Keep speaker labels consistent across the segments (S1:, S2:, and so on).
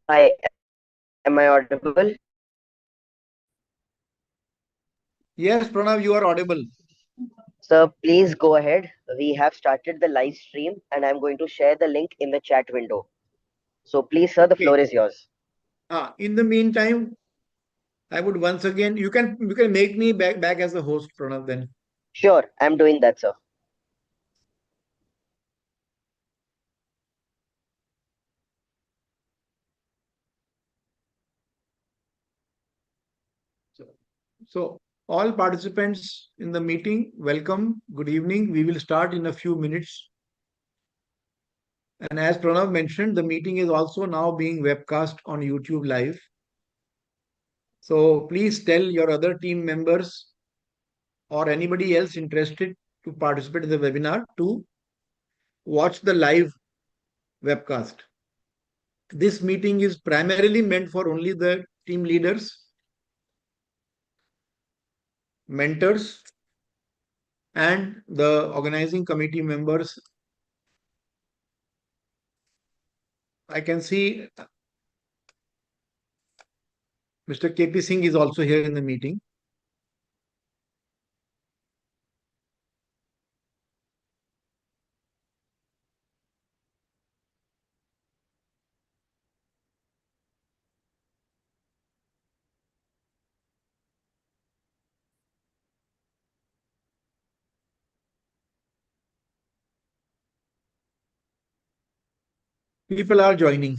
S1: Hi, am I audible?
S2: Yes, Pranav, you are audible.
S1: Sir, please go ahead. We have started the live stream and I'm going to share the link in the chat window. So please, sir, the
S2: Okay.
S1: floor is yours.
S2: In the meantime, I would once again you can make me back as the host, Pranav. Then
S1: Sure, I'm doing that, sir.
S2: so, so all participants in the meeting, welcome. Good evening. We will start in a few minutes. And as Pranav mentioned, the meeting is also now being webcast on YouTube Live. So please tell your other team members or anybody else interested to participate in the webinar to watch the live webcast. This meeting is primarily meant for only the team leaders, mentors, and the organizing committee members. I can see Mr. KP Singh is also here in the meeting. People are joining.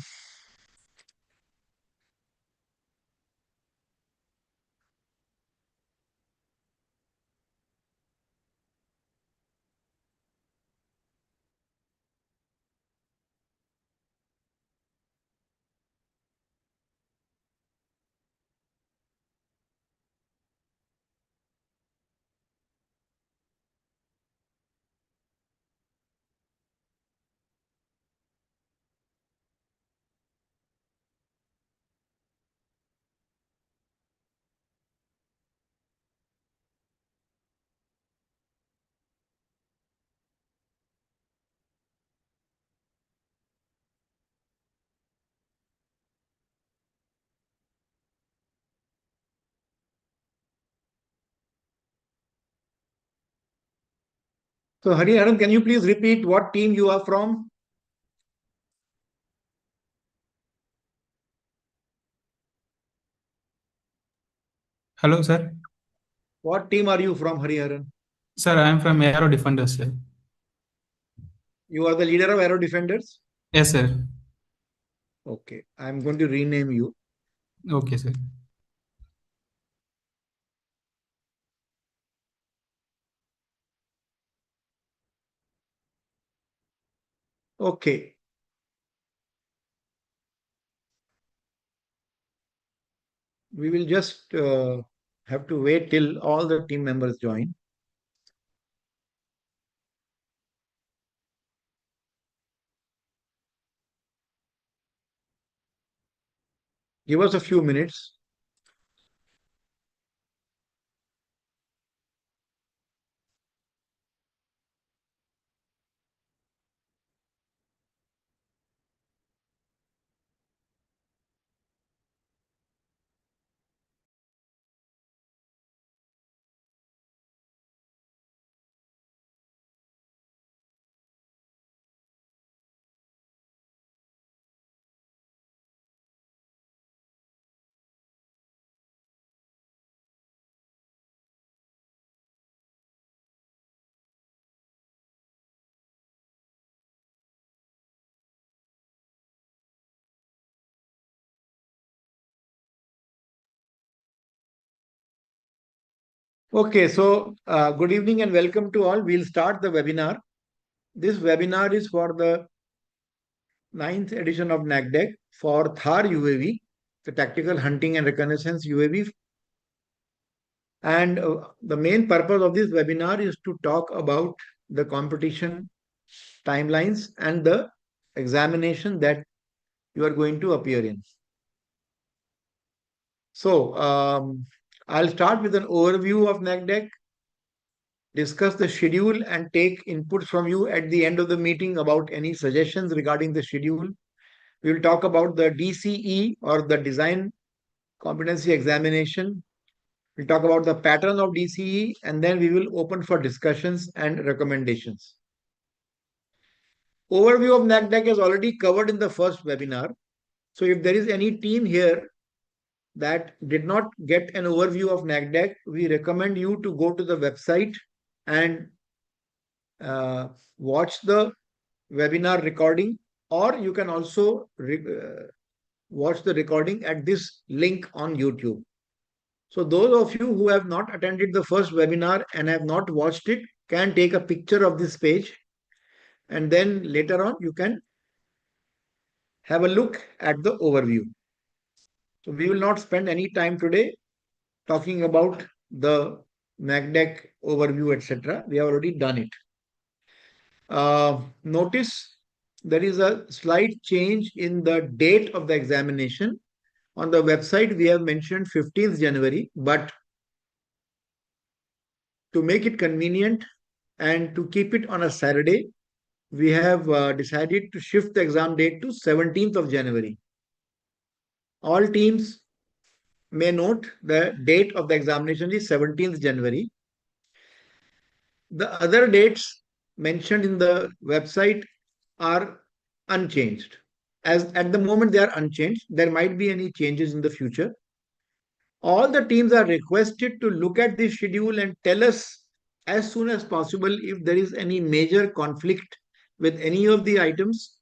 S2: So, Hariharan, can you please repeat what team you are from?
S3: Hello, sir.
S2: What team are you from, Hariharan?
S3: Sir, I am from Aero Defenders, sir.
S2: You are the leader of Aero Defenders?
S3: Yes, sir.
S2: Okay, I'm going to rename you.
S3: Okay, sir.
S2: Okay. We will just have to wait till all the team members join. Give us a few minutes. Okay, so good evening and welcome to all. We'll start the webinar. This webinar is for the 9th edition of NACDeC for Thar UAV, the Tactical Hunting and Reconnaissance UAV. And the main purpose of this webinar is to talk about the competition timelines and the examination that you are going to appear in. So I'll start with an overview of NACDeC, discuss the schedule and take inputs from you at the end of the meeting about any suggestions regarding the schedule We will talk about the DCE or the Design Competency Examination. We'll talk about the pattern of DCE, and then we will open for discussions and recommendations. Overview of NACDeC is already covered in the first webinar. So if there is any team here that did not get an overview of NACDeC, we recommend you to go to the website and watch the webinar recording, or you can also watch the recording at this link on YouTube. So those of you who have not attended the first webinar and have not watched it can take a picture of this page, and then later on you can have a look at the overview. So we will not spend any time today talking about the NACDeC overview, etc. We have already done it. Notice there is a slight change in the date of the examination. On the website, we have mentioned 15th January, but to make it convenient and to keep it on a Saturday, we have decided to shift the exam date to 17th of January. All teams may note the date of the examination is 17th January. The other dates mentioned in the website are unchanged. As at the moment they are unchanged, there might be any changes in the future. All the teams are requested to look at this schedule and tell us as soon as possible if there is any major conflict with any of the items,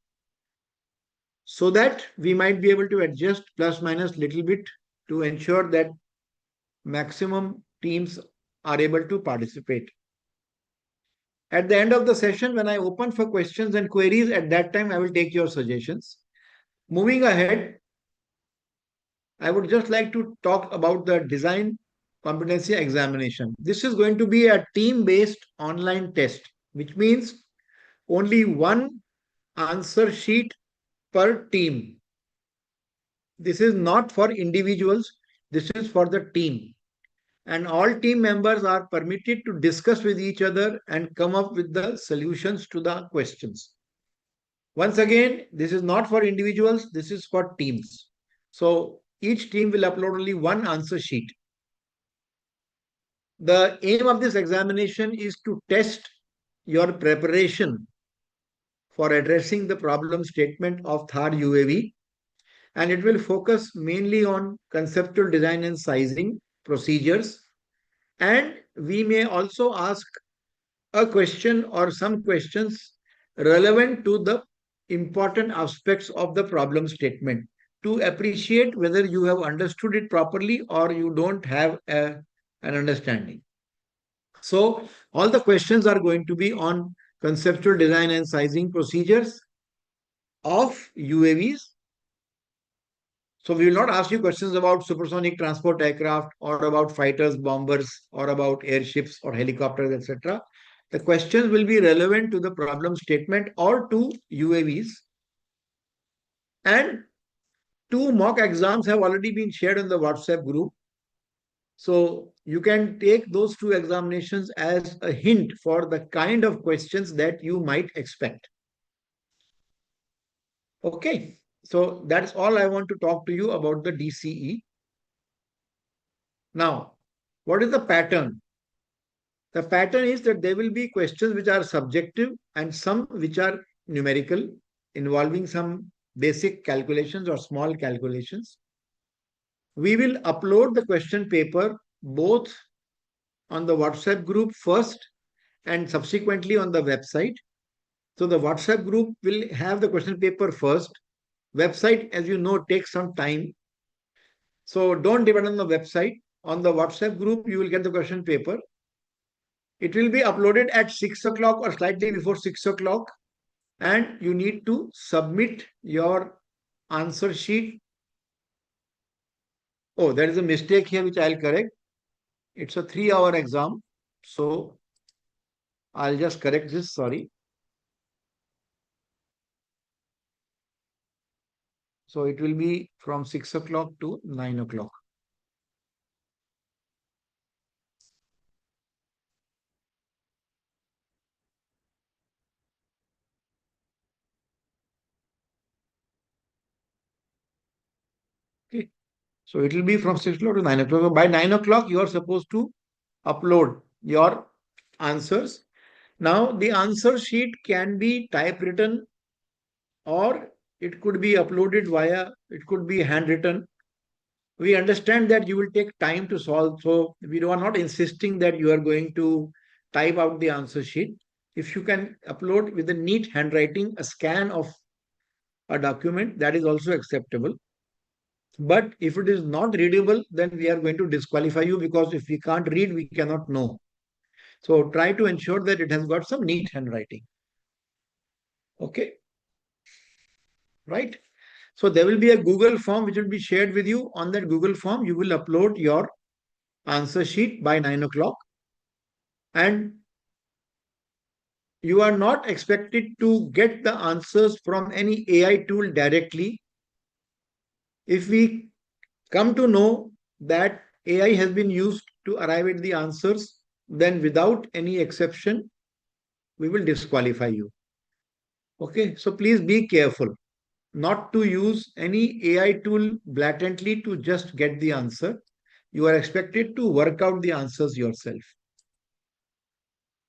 S2: so that we might be able to adjust plus minus little bit to ensure that maximum teams are able to participate. At the end of the session, when I open for questions and queries, at that time I will take your suggestions. Moving ahead, I would just like to talk about the design competency examination. This is going to be a team-based online test, which means only one answer sheet per team. This is not for individuals, this is for the team. And all team members are permitted to discuss with each other and come up with the solutions to the questions. Once again, this is not for individuals, this is for teams. So each team will upload only one answer sheet. The aim of this examination is to test your preparation for addressing the problem statement of Thar UAV, and it will focus mainly on conceptual design and sizing procedures. And we may also ask a question or some questions relevant to the important aspects of the problem statement to appreciate whether you have understood it properly or you don't have an understanding. So all the questions are going to be on conceptual design and sizing procedures of UAVs. So we will not ask you questions about supersonic transport aircraft or about fighters, bombers, or about airships or helicopters, etc. The questions will be relevant to the problem statement or to UAVs. And 2 mock exams have already been shared in the WhatsApp group. So you can take those 2 examinations as a hint for the kind of questions that you might expect. Okay, so that's all I want to talk to you about the DCE. Now, what is the pattern? The pattern is that there will be questions which are subjective and some which are numerical, involving some basic calculations or small calculations. We will upload the question paper both on the WhatsApp group first and subsequently on the website. So the WhatsApp group will have the question paper first. Website, as you know, takes some time. So don't depend on the website. On the WhatsApp group, you will get the question paper. It will be uploaded at 6 o'clock or slightly before 6 o'clock. And you need to submit your answer sheet. Oh, there is a mistake here which I'll correct. It's a 3-hour exam. So I'll just correct this, sorry. So it will be from 6 o'clock to 9 o'clock. So it will be from 6 o'clock to 9 o'clock. So by 9 o'clock, you are supposed to upload your answers. Now, the answer sheet can be typewritten or it could be uploaded via, it could be handwritten. We understand that you will take time to solve. So we are not insisting that you are going to type out the answer sheet. If you can upload with a neat handwriting, a scan of a document, that is also acceptable. But if it is not readable, then we are going to disqualify you, because if we can't read, we cannot know. So try to ensure that it has got some neat handwriting. Okay. Right. So there will be a Google form which will be shared with you. On that Google form, you will upload your answer sheet by 9 o'clock. And you are not expected to get the answers from any AI tool directly. If we come to know that AI has been used to arrive at the answers, then without any exception, we will disqualify you. Okay, so please be careful not to use any AI tool blatantly to just get the answer. You are expected to work out the answers yourself.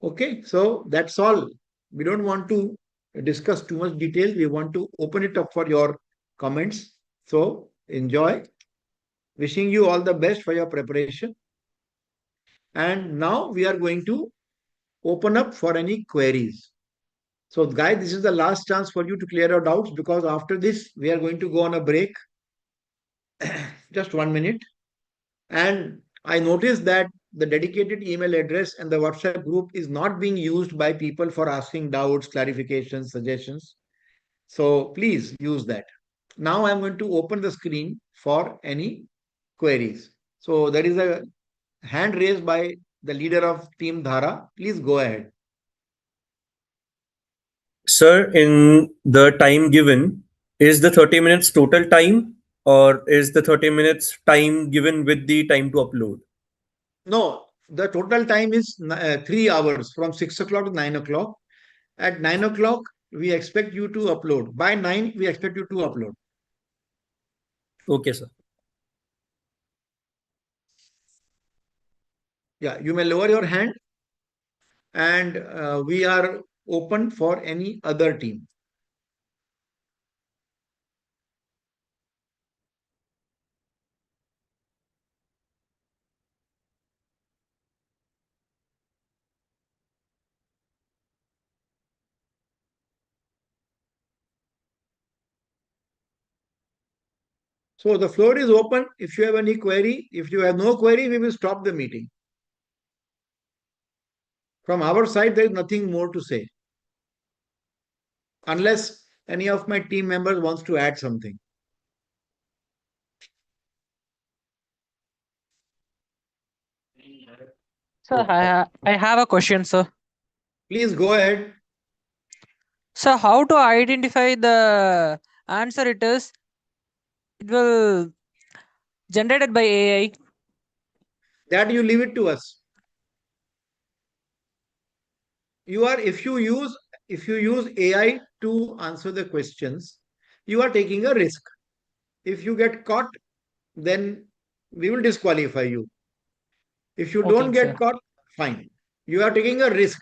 S2: Okay, so that's all. We don't want to discuss too much detail. We want to open it up for your comments. So enjoy. Wishing you all the best for your preparation. And now we are going to open up for any queries. So guys, this is the last chance for you to clear your doubts, because after this, we are going to go on a break. Just 1 minute. And I noticed that the dedicated email address and the WhatsApp group is not being used by people for asking doubts, clarifications, suggestions. So please use that. Now I'm going to open the screen for any queries. So there is a hand raised by the leader of Team Dhara. Please go ahead.
S4: Sir, in the time given, is the 30 minutes total time, or is the 30 minutes time given with the time to upload?
S2: No, the total time is 3 hours from 6 o'clock to 9 o'clock. At 9 o'clock, we expect you to upload. By 9, we expect you to upload.
S4: Okay, sir.
S2: Yeah, you may lower your hand, and we are open for any other team. So the floor is open. If you have any query, if you have no query, we will stop the meeting. From our side, there is nothing more to say, unless any of my team members wants to add something.
S5: Sir, I have a question, sir.
S2: Please go ahead.
S5: So how to identify the answer it will generated by AI?
S2: That you leave it to us. If you use AI to answer the questions, you are taking a risk. If you get caught, then we will disqualify you. If you don't
S5: Okay,
S2: get
S5: sir.
S2: caught, fine. You are taking a risk.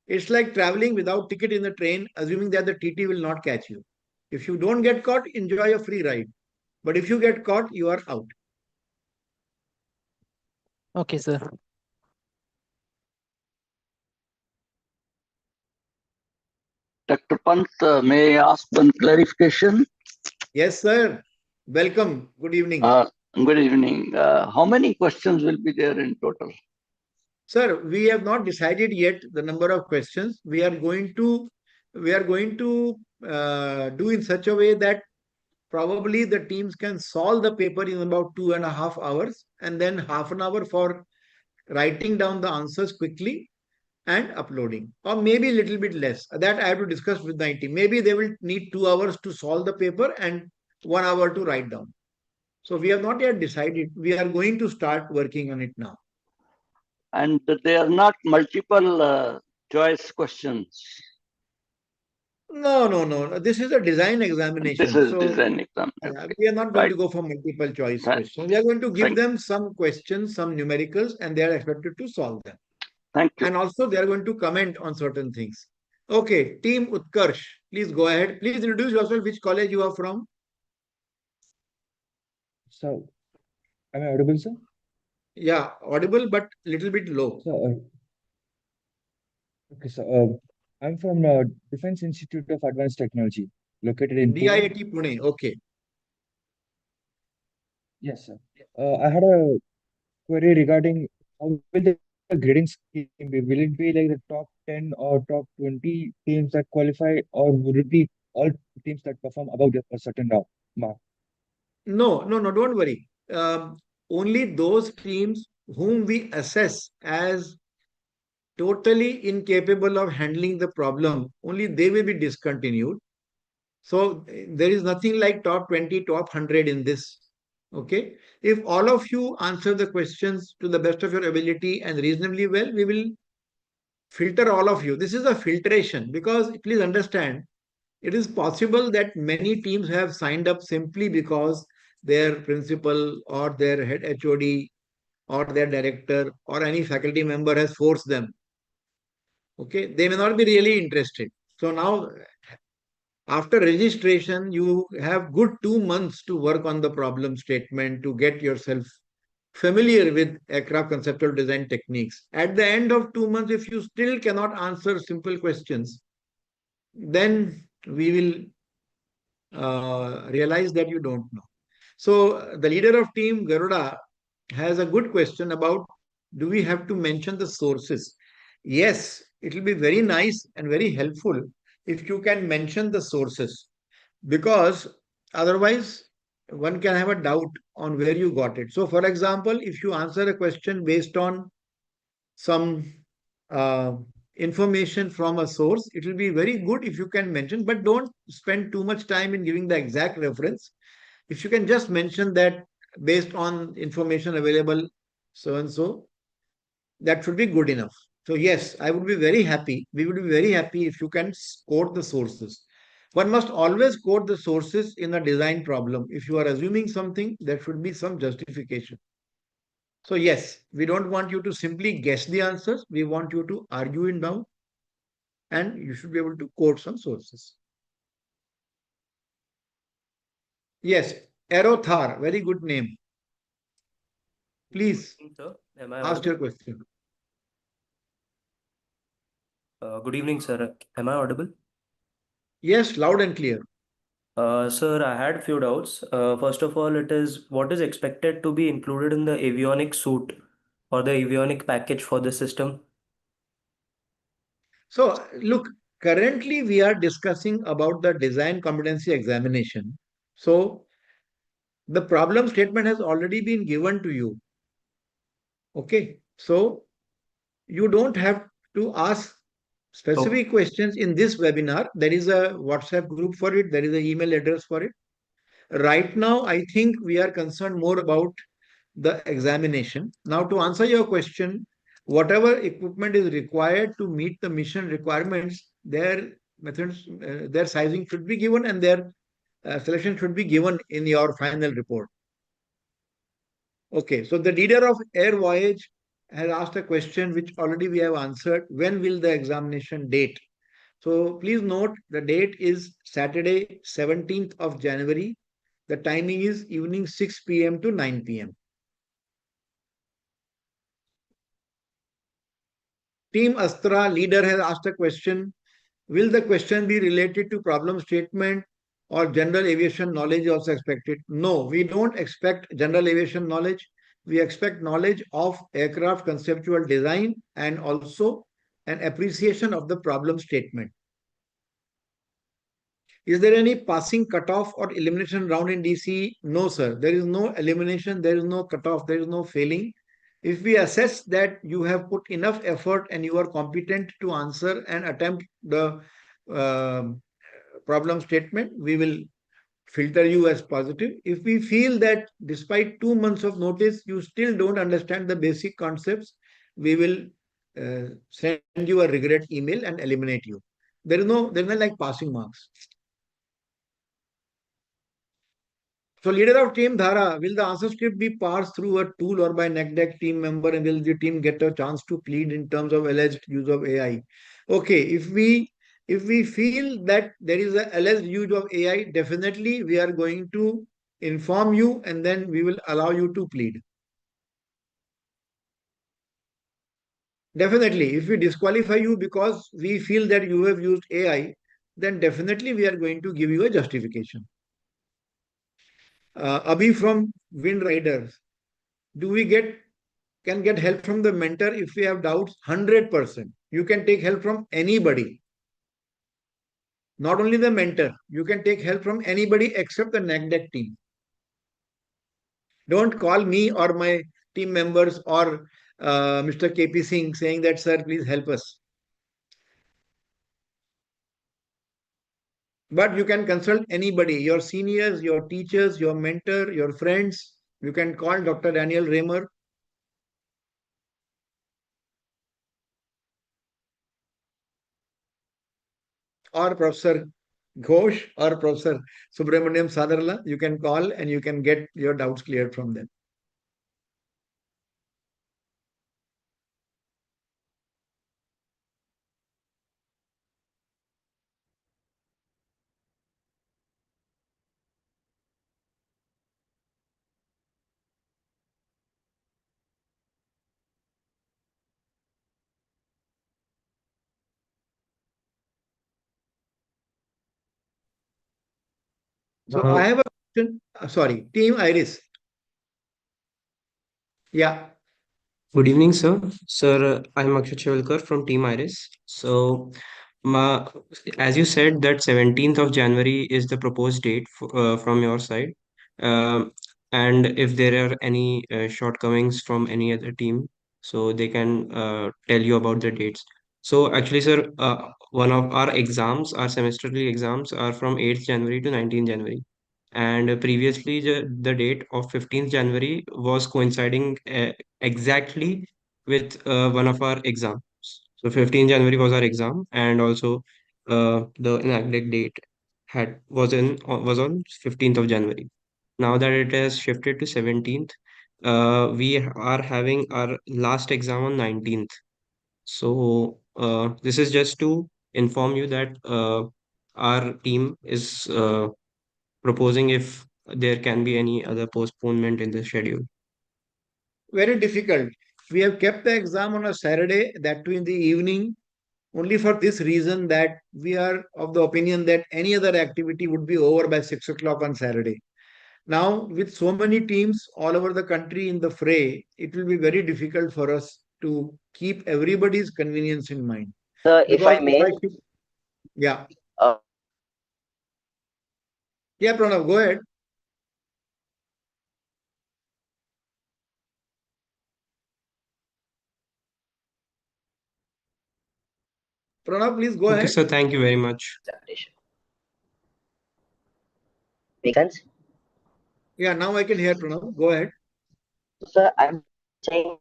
S2: It's like traveling without ticket in the train, assuming that the TT will not catch you. If you don't get caught, enjoy a free ride. But if you get caught, you are out.
S5: Okay, sir.
S6: Dr. Pant, may I ask one clarification?
S2: Yes, sir. Welcome. Good evening.
S6: Good evening. How many questions will be there in total?
S2: Sir, we have not decided yet the number of questions. We are going to do in such a way that probably the teams can solve the paper in about 2.5 hours, and then half an hour for writing down the answers quickly and uploading, or maybe a little bit less. That I have to discuss with my team. Maybe they will need 2 hours to solve the paper and 1 hour to write down. So we have not yet decided. We are going to start working on it now.
S6: And they are not multiple choice questions.
S2: No. This is a design
S6: This
S2: examination.
S6: is
S2: So
S6: design exam.
S2: we are not going
S6: Right.
S2: to go for multiple choice
S6: Right.
S2: questions. We are going to give
S6: Thank,
S2: them some questions, some numericals, and they are expected to solve them.
S6: thank you.
S2: And also they are going to comment on certain things. Okay, Team Utkarsh, please go ahead. Please introduce yourself, which college you are from.
S7: So, am I audible, sir?
S2: Yeah, audible, but little bit low.
S7: So, okay, so I'm from Defense Institute of Advanced Technology, located in Pune.
S2: DIIT Pune, okay.
S7: Yes, sir. I had a query regarding how will the grading scheme be? Will it be like the top 10 or top 20 teams that qualify, or would it be all teams that perform above a certain mark?
S2: No, don't worry. Only those teams whom we assess as totally incapable of handling the problem, only they will be discontinued. So there is nothing like top 20, top 100 in this. Okay. If all of you answer the questions to the best of your ability and reasonably well, we will filter all of you. This is a filtration because please understand, it is possible that many teams have signed up simply because their principal or their head HOD or their director or any faculty member has forced them. Okay, they may not be really interested. So now, after registration, you have good 2 months to work on the problem statement to get yourself familiar with aircraft conceptual design techniques. At the end of 2 months, if you still cannot answer simple questions, then we will realize that you don't know. So the leader of team Garuda has a good question about, do we have to mention the sources? Yes, it will be very nice and very helpful if you can mention the sources, because otherwise one can have a doubt on where you got it. So for example, if you answer a question based on some uh, information from a source, it will be very good if you can mention, but don't spend too much time in giving the exact reference. If you can just mention that based on information available so and so, that should be good enough. So yes, I would be very happy. We would be very happy if you can quote the sources. One must always quote the sources in a design problem. If you are assuming something, there should be some justification. So yes, we don't want you to simply guess the answers. We want you to argue it down, and you should be able to quote some sources. Yes, Aerothar, very good name. Please
S8: Sir, am I
S2: ask your
S8: audible?
S2: question.
S8: Good evening, sir. Am I audible?
S2: Yes, loud and clear.
S8: Sir, I had few doubts. First of all, it is what is expected to be included in the avionic suite or the avionic package for the system?
S2: So look, currently we are discussing about the design competency examination. So the problem statement has already been given to you. Okay, so you don't have to ask specific questions in this webinar. There is a WhatsApp group for it. There is an email address for it. Right now, I think we are concerned more about the examination. Now, to answer your question, whatever equipment is required to meet the mission requirements, their methods, their sizing should be given, and their selection should be given in your final report. Okay, so the leader of Air Voyage has asked a question which already we have answered. When will the examination date? So please note the date is Saturday, 17th of January. The timing is evening 6 p.m. to 9 p.m. Team Astra leader has asked a question. Will the question be related to problem statement or general aviation knowledge also expected? No, we don't expect general aviation knowledge. We expect knowledge of aircraft conceptual design and also an appreciation of the problem statement. Is there any passing cutoff or elimination round in DC? No, sir. There is no elimination, there is no cutoff, there is no failing. If we assess that you have put enough effort and you are competent to answer and attempt the uh, problem statement, we will filter you as positive. If we feel that despite 2 months of notice, you still don't understand the basic concepts, we will send you a regret email and eliminate you. There's no like passing marks. So leader of team Dhara, will the answer script be parsed through a tool or by NACDeC team member, and will the team get a chance to plead in terms of alleged use of AI? Okay, if we feel that there is a alleged use of AI, definitely we are going to inform you and then we will allow you to plead. Definitely, if we disqualify you because we feel that you have used AI, then definitely we are going to give you a justification. Abhi from Wind Riders, do we can get help from the mentor if we have doubts? 100%. You can take help from anybody. Not only the mentor, you can take help from anybody except the NACDeC team. Don't call me or my team members or Mr. KP Singh saying that, sir, please help us. But you can consult anybody, your seniors, your teachers, your mentor, your friends. You can call Dr. Daniel Raymer. Or Professor Ghosh or Professor Subramaniam Sadarla. You can call and you can get your doubts cleared from them. So I have a question. Sorry, Team Iris. Yeah.
S9: Good evening, sir. Sir, I'm Akshay Chevalkar from Team Iris. So, ma, as you said, that 17th of January is the proposed date from your side. Um, and if there are any shortcomings from any other team, so they can tell you about the dates. So, actually, sir, one of our exams, our semesterly exams, are from 8th January to 19th January. And previously, the date of 15th January was coinciding exactly with one of our exams. So 15th January was our exam, and also the NACDeC date was on 15th of January. Now that it has shifted to 17th, we are having our last exam on 19th. So this is just to inform you that our team is proposing if there can be any other postponement in the schedule.
S2: Very difficult. We have kept the exam on a Saturday, that too in the evening, only for this reason that we are of the opinion that any other activity would be over by 6 o'clock on Saturday. Now, with so many teams all over the country in the fray, it will be very difficult for us to keep everybody's convenience in mind.
S1: Sir, if I
S2: Because if
S1: may,
S2: I keep, yeah,
S1: uh,
S2: yeah, Pranav, go ahead. Pranav, please go
S9: Okay,
S2: ahead.
S9: sir, thank you very much.
S1: examination. Make sense?
S2: Yeah, now I can hear Pranav. Go ahead.
S1: So, sir, I'm saying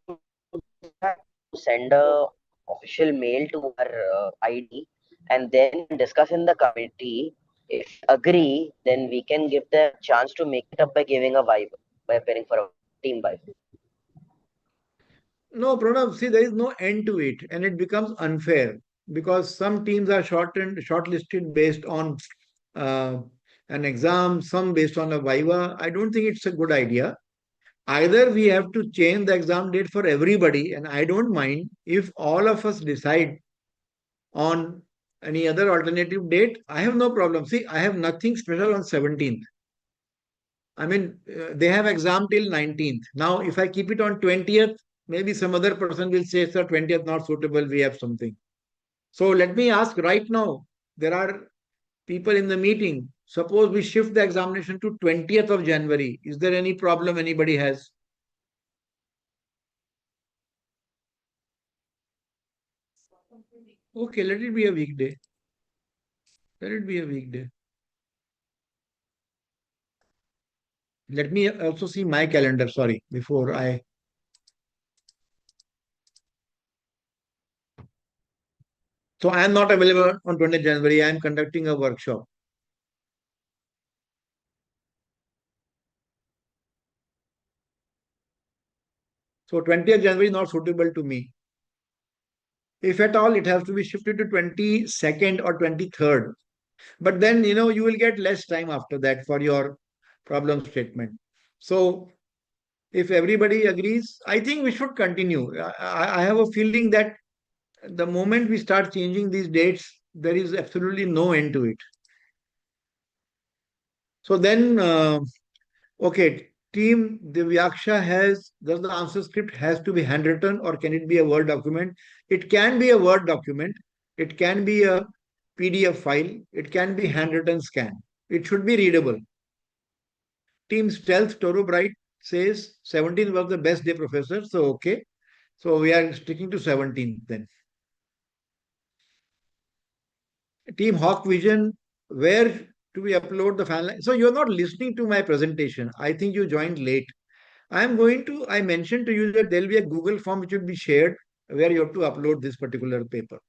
S1: that to send a official mail to our ID and then discuss in the committee. If agree, then we can give the chance to make it up by giving a vibe, by appearing for a team vibe.
S2: No, Pranav, see, there is no end to it, and it becomes unfair because some teams are shortlisted based on uh, an exam, some based on a viva. I don't think it's a good idea. Either we have to change the exam date for everybody, and I don't mind if all of us decide on any other alternative date. I have no problem. See, I have nothing special on 17th. I mean, they have exam till 19th. Now, if I keep it on 20th, maybe some other person will say, sir, 20th not suitable, we have something. So let me ask right now, there are people in the meeting. Suppose we shift the examination to 20th of January. Is there any problem anybody has? Okay, let it be a weekday. Let it be a weekday. Let me also see my calendar, sorry, before I. So I am not available on 20th January. I am conducting a workshop. So 20th January is not suitable to me. If at all, it has to be shifted to 22nd or 23rd. But then, you will get less time after that for your problem statement. So if everybody agrees, I think we should continue. I have a feeling that the moment we start changing these dates, there is absolutely no end to it. So then, okay, team, the Vyaksha does the answer script has to be handwritten or can it be a Word document? It can be a Word document. It can be a PDF file. It can be handwritten scan. It should be readable. Team Stealth Toro Bright says 17th was the best day, professor. So, okay. So we are sticking to 17th then. Team Hawk Vision, where do we upload the fan line? So you're not listening to my presentation. I think you joined late. I mentioned to you that there'll be a Google form which will be shared where you have to upload this particular paper.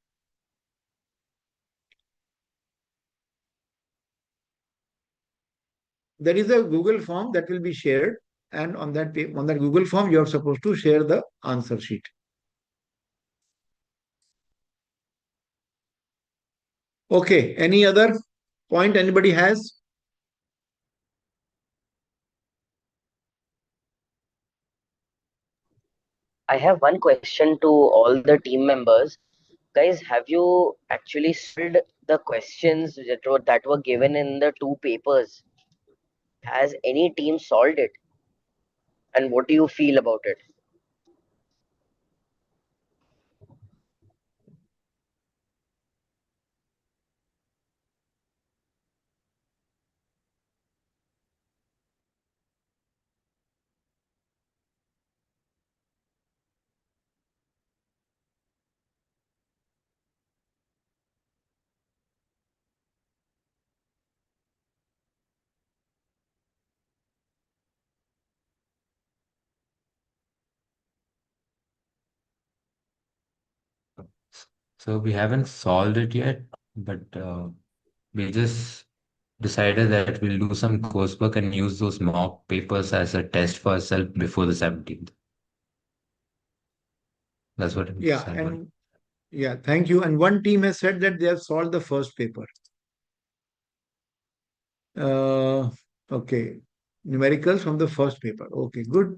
S2: There is a Google form that will be shared, and on that Google form, you are supposed to share the answer sheet. Okay, any other point anybody has?
S1: I have one question to all the team members. Guys, have you actually solved the questions that were given in the two papers? Has any team solved it? And what do you feel about it?
S7: So we haven't solved it yet, but we just decided that we'll do some coursework and use those mock papers as a test for ourselves before the 17th. That's what it
S2: Yeah, and yeah, thank you. And one team has said that they have solved the first paper. Okay, numericals from the first paper. Okay, good.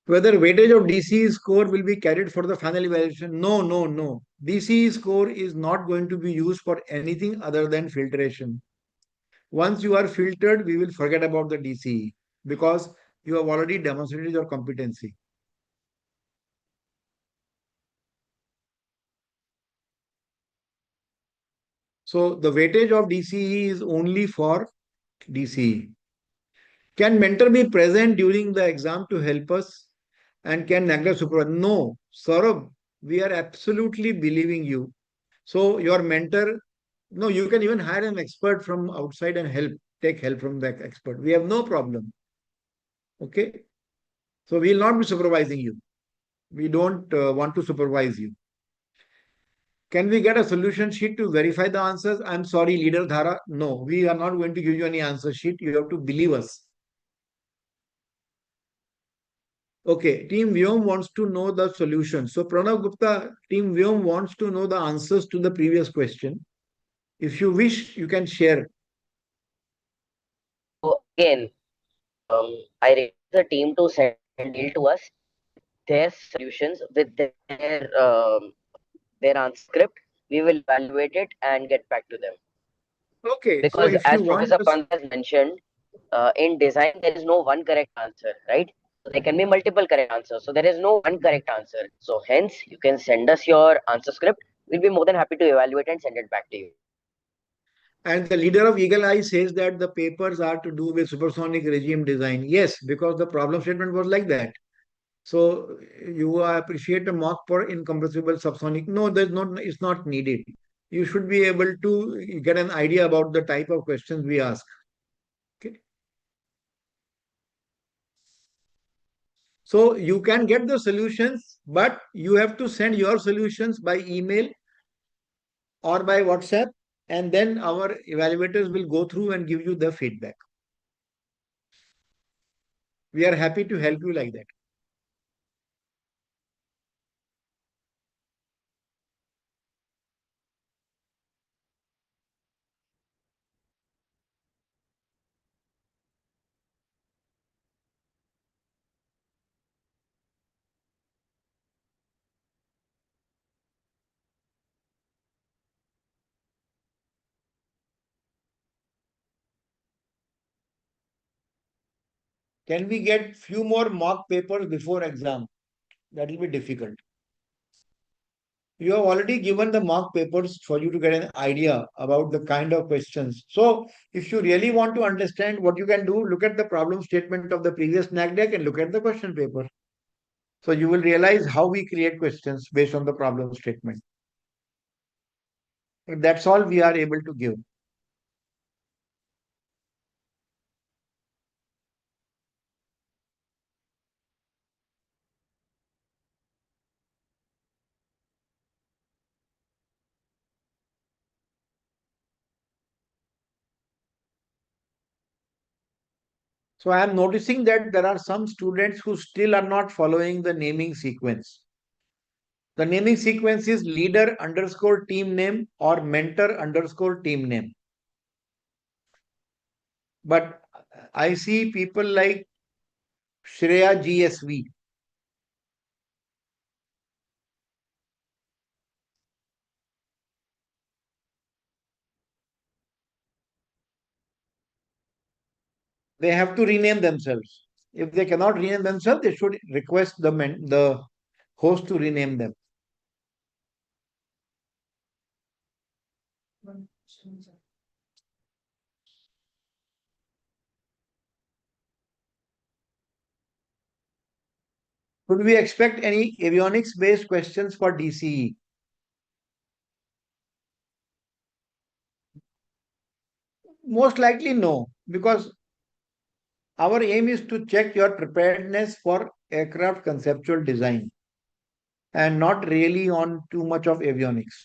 S2: Whether weightage of DCE score will be carried for the final evaluation? No, no, no. DCE score is not going to be used for anything other than filtration. Once you are filtered, we will forget about the DCE because you have already demonstrated your competency. So the weightage of DCE is only for DCE. Can mentor be present during the exam to help us? And can NACDeC supervise? No, Saurabh, we are absolutely believing you. So your mentor, no, you can even hire an expert from outside and take help from that expert. We have no problem. Okay. So we will not be supervising you. We don't want to supervise you. Can we get a solution sheet to verify the answers? I'm sorry, Leader Dhara. No, we are not going to give you any answer sheet. You have to believe us. Okay, Team Vyom wants to know the solution. So Pranav Gupta, Team Vyom wants to know the answers to the previous question. If you wish, you can share.
S1: So again, I request the team to send an email to us their solutions with their answer script. We will evaluate it and get back to them.
S2: Okay, so
S1: Because
S2: if
S1: as
S2: you want
S1: Professor
S2: us,
S1: Pant has mentioned, in design there is no one correct answer, right? There can be multiple correct answers. So there is no one correct answer. So hence you can send us your answer script. We'll be more than happy to evaluate and send it back to you.
S2: and the leader of Eagle Eye says that the papers are to do with supersonic regime design. Yes, because the problem statement was like that. So you appreciate a mock for incompressible subsonic. No, it's not needed. You should be able to get an idea about the type of questions we ask. Okay. So you can get the solutions, but you have to send your solutions by email or by WhatsApp, and then our evaluators will go through and give you the feedback. We are happy to help you like that. Can we get few more mock papers before exam? That will be difficult. You have already given the mock papers for you to get an idea about the kind of questions. So if you really want to understand what you can do, look at the problem statement of the previous NACDeC and look at the question paper. So you will realize how we create questions based on the problem statement. That's all we are able to give. So I am noticing that there are some students who still are not following the naming sequence. The naming sequence is leader underscore team name or mentor underscore team name. But I see people like Shreya GSV. They have to rename themselves. If they cannot rename themselves, they should request the host to rename them. Could we expect any avionics based questions for DCE? Most likely no, because our aim is to check your preparedness for aircraft conceptual design and not really on too much of avionics.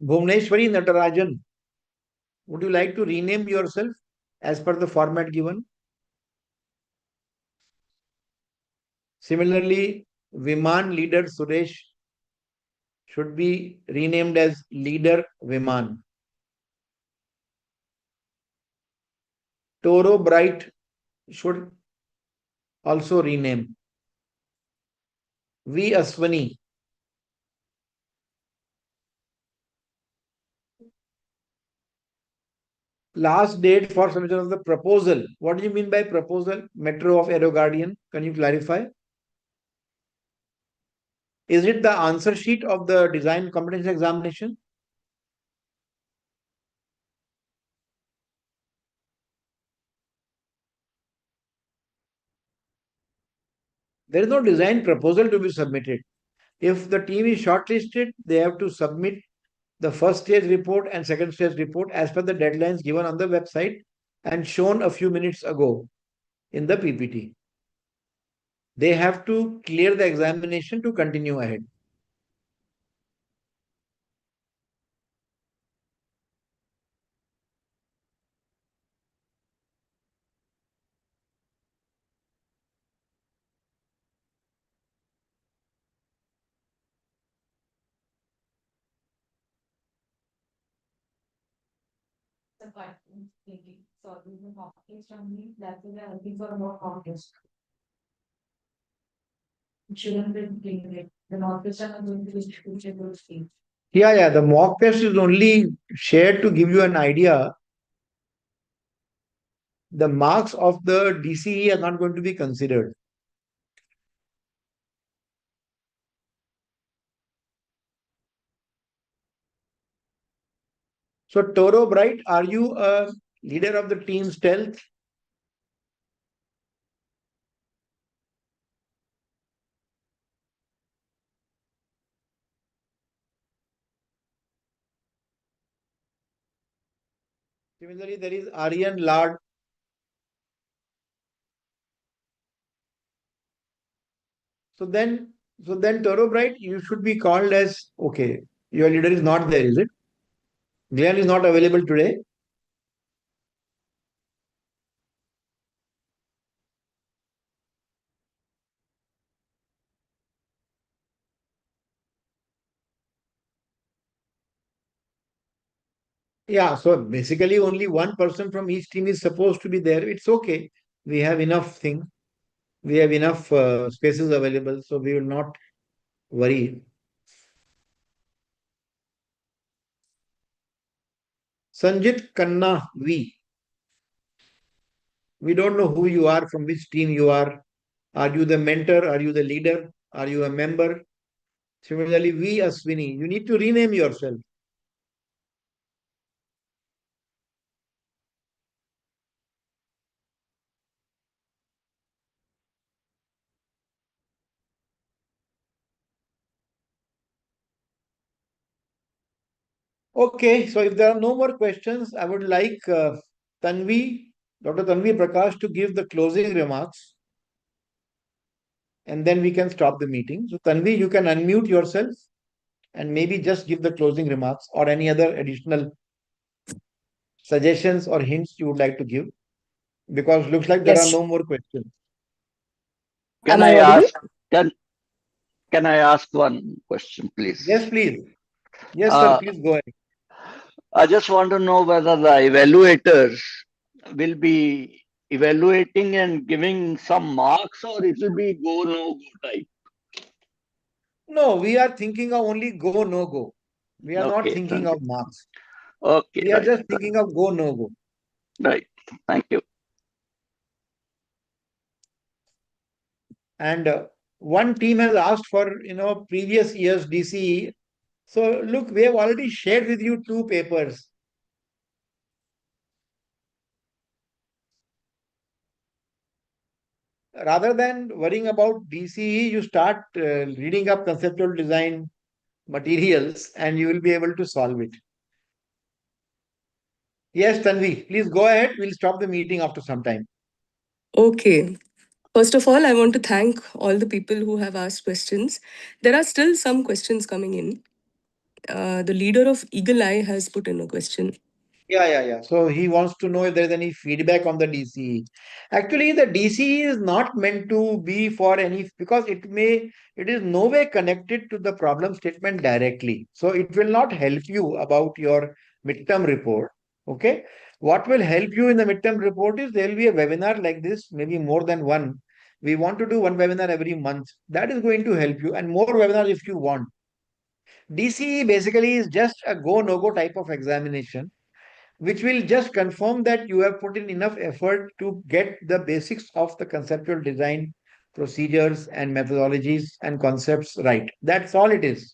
S2: Bhuvneshwari Natarajan, would you like to rename yourself as per the format given? Similarly, Viman leader Suresh should be renamed as leader Viman. Toro Bright should also rename. V Aswani. Last date for submission of the proposal. What do you mean by proposal? Metro of Aero Guardian. Can you clarify? Is it the answer sheet of the design competency examination? There is no design proposal to be submitted. If the team is shortlisted, they have to submit the first stage report and second stage report as per the deadlines given on the website and shown a few minutes ago in the PPT. They have to clear the examination to continue ahead. Yeah, the mock test is only shared to give you an idea. The marks of the DCE are not going to be considered. So Toro Bright, are you a Leader of the team stealth. Similarly, there is Aryan Lard. So then Toro Bright, you should be called as, okay, your leader is not there, is it? Glenn is not available today. Yeah, so basically only one person from each team is supposed to be there. It's okay. We have enough thing. We have enough spaces available, so we will not worry. Sanjit Khanna, we don't know who you are, from which team you are. Are you the mentor? Are you the leader? Are you a member? Similarly, V Aswini, you need to rename yourself. Okay, so if there are no more questions, I would like Tanvi, Dr. Tanvi Prakash, to give the closing remarks, and then we can stop the meeting. So Tanvi, you can unmute yourself and maybe just give the closing remarks or any other additional suggestions or hints you would like to give, because looks like there are
S10: Yes.
S2: no more questions.
S6: Can
S10: Am I
S6: I
S10: audible?
S6: ask? Can I ask one question, please?
S2: Yes, please. Yes, sir. Please go ahead.
S6: I just want to know whether the evaluators will be evaluating and giving some marks, or it will be go no go type.
S2: No, we are thinking of only go, no go. We are not
S6: Okay,
S2: thinking
S6: thank
S2: of
S6: you.
S2: marks.
S6: Okay,
S2: We are
S6: right,
S2: just thinking of go, no go.
S6: right. Thank you.
S2: And one team has asked for, previous year's DCE. So look, we have already shared with you 2 papers. Rather than worrying about DCE, you start reading up conceptual design materials and you will be able to solve it. Yes, Tanvi, please go ahead. We'll stop the meeting after some time.
S10: Okay. First of all, I want to thank all the people who have asked questions. There are still some questions coming in. The leader of Eagle Eye has put in a question.
S2: Yeah. So he wants to know if there's any feedback on the DCE. Actually, the DCE is not meant to be for any, because it is no way connected to the problem statement directly. So it will not help you about your midterm report. Okay. What will help you in the midterm report is there will be a webinar like this, maybe more than one. We want to do one webinar every month. That is going to help you, and more webinars if you want. DCE basically is just a go, no go type of examination, which will just confirm that you have put in enough effort to get the basics of the conceptual design procedures and methodologies and concepts right. That's all it is.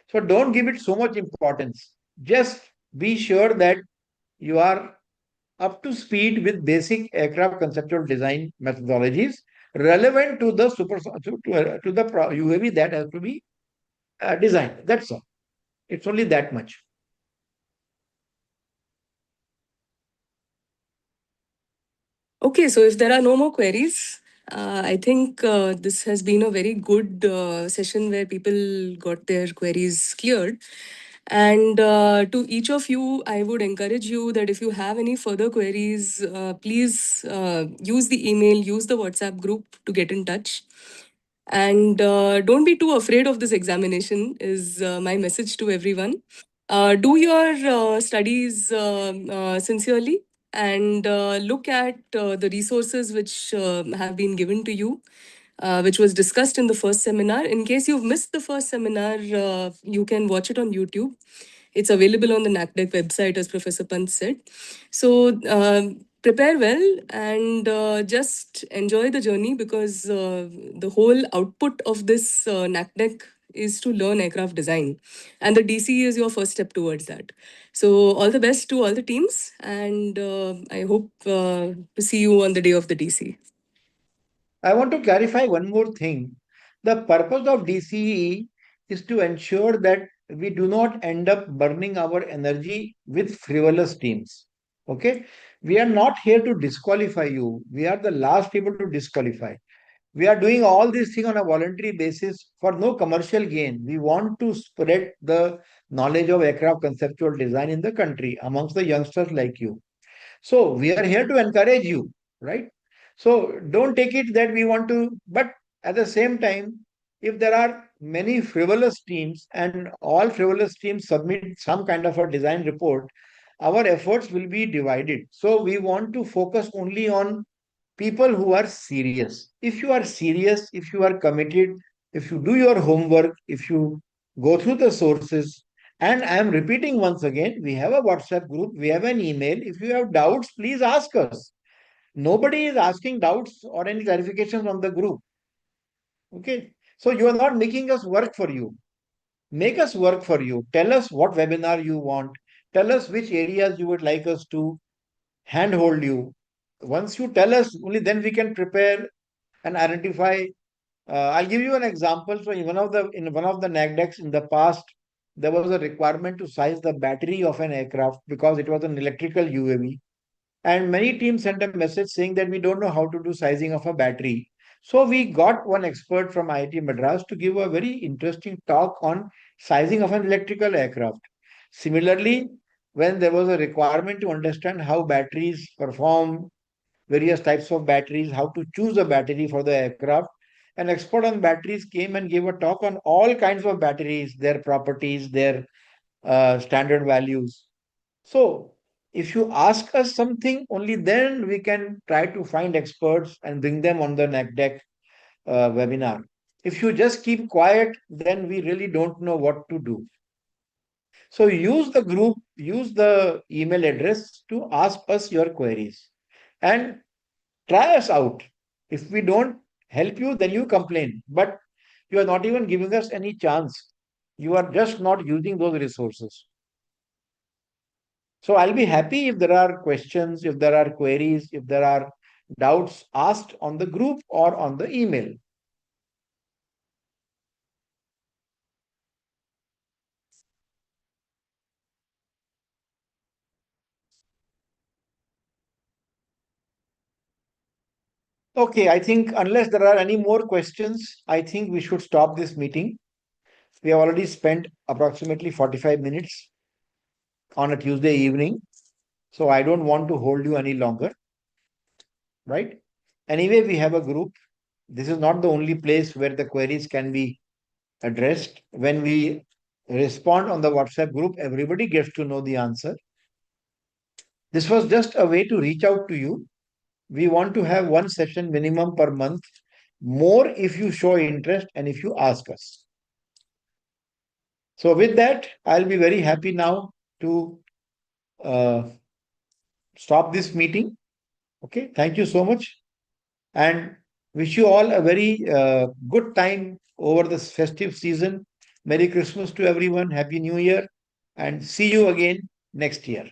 S2: So don't give it so much importance. Just be sure that you are up to speed with basic aircraft conceptual design methodologies relevant to the UAV that has to be designed. That's all. It's only that much.
S10: Okay, so if there are no more queries, I think this has been a very good session where people got their queries cleared. And to each of you, I would encourage you that if you have any further queries, please use the email, use the WhatsApp group to get in touch. And don't be too afraid of this examination, is my message to everyone. Do your studies sincerely, and look at the resources which have been given to you, which was discussed in the first seminar. In case you've missed the first seminar, you can watch it on YouTube. It's available on the NACDeC website, as Professor Pant said. So prepare well and just enjoy the journey, because the whole output of this NACDeC is to learn aircraft design. And the DC is your first step towards that. So all the best to all the teams. And I hope to see you on the day of the DC.
S2: I want to clarify one more thing. The purpose of DCE is to ensure that we do not end up burning our energy with frivolous teams. Okay? We are not here to disqualify you. We are the last people to disqualify. We are doing all these things on a voluntary basis for no commercial gain. We want to spread the knowledge of aircraft conceptual design in the country amongst the youngsters like you. So we are here to encourage you, right? So don't take it that we want to, but at the same time, if there are many frivolous teams and all frivolous teams submit some kind of a design report, our efforts will be divided. So we want to focus only on people who are serious. If you are serious, if you are committed, if you do your homework, if you go through the sources, and I am repeating once again, we have a WhatsApp group, we have an email. If you have doubts, please ask us. Nobody is asking doubts or any clarifications on the group. Okay. So you are not making us work for you. Make us work for you. Tell us what webinar you want. Tell us which areas you would like us to handhold you. Once you tell us, only then we can prepare and identify. I'll give you an example. So in one of the NACDeCs in the past, there was a requirement to size the battery of an aircraft because it was an electrical UAV. And many teams sent a message saying that we don't know how to do sizing of a battery. So we got one expert from IIT Madras to give a very interesting talk on sizing of an electrical aircraft. Similarly, when there was a requirement to understand how batteries perform, various types of batteries, how to choose a battery for the aircraft, an expert on batteries came and gave a talk on all kinds of batteries, their properties, their standard values. So, if you ask us something, only then we can try to find experts and bring them on the NACDeC webinar. If you just keep quiet, then we really don't know what to do. So, use the group, use the email address to ask us your queries and try us out. If we don't help you, then you complain. But you are not even giving us any chance. You are just not using those resources. So I'll be happy if there are questions, if there are queries, if there are doubts asked on the group or on the email. Okay, I think unless there are any more questions, I think we should stop this meeting. We have already spent approximately 45 minutes on a Tuesday evening. So I don't want to hold you any longer, right? Anyway, we have a group. This is not the only place where the queries can be addressed. When we respond on the WhatsApp group, everybody gets to know the answer. This was just a way to reach out to you. We want to have one session minimum per month, more if you show interest and if you ask us. So with that, I'll be very happy now to stop this meeting. Okay, thank you so much and wish you all a very good time over this festive season. Merry Christmas to everyone. Happy New Year and see you again next year.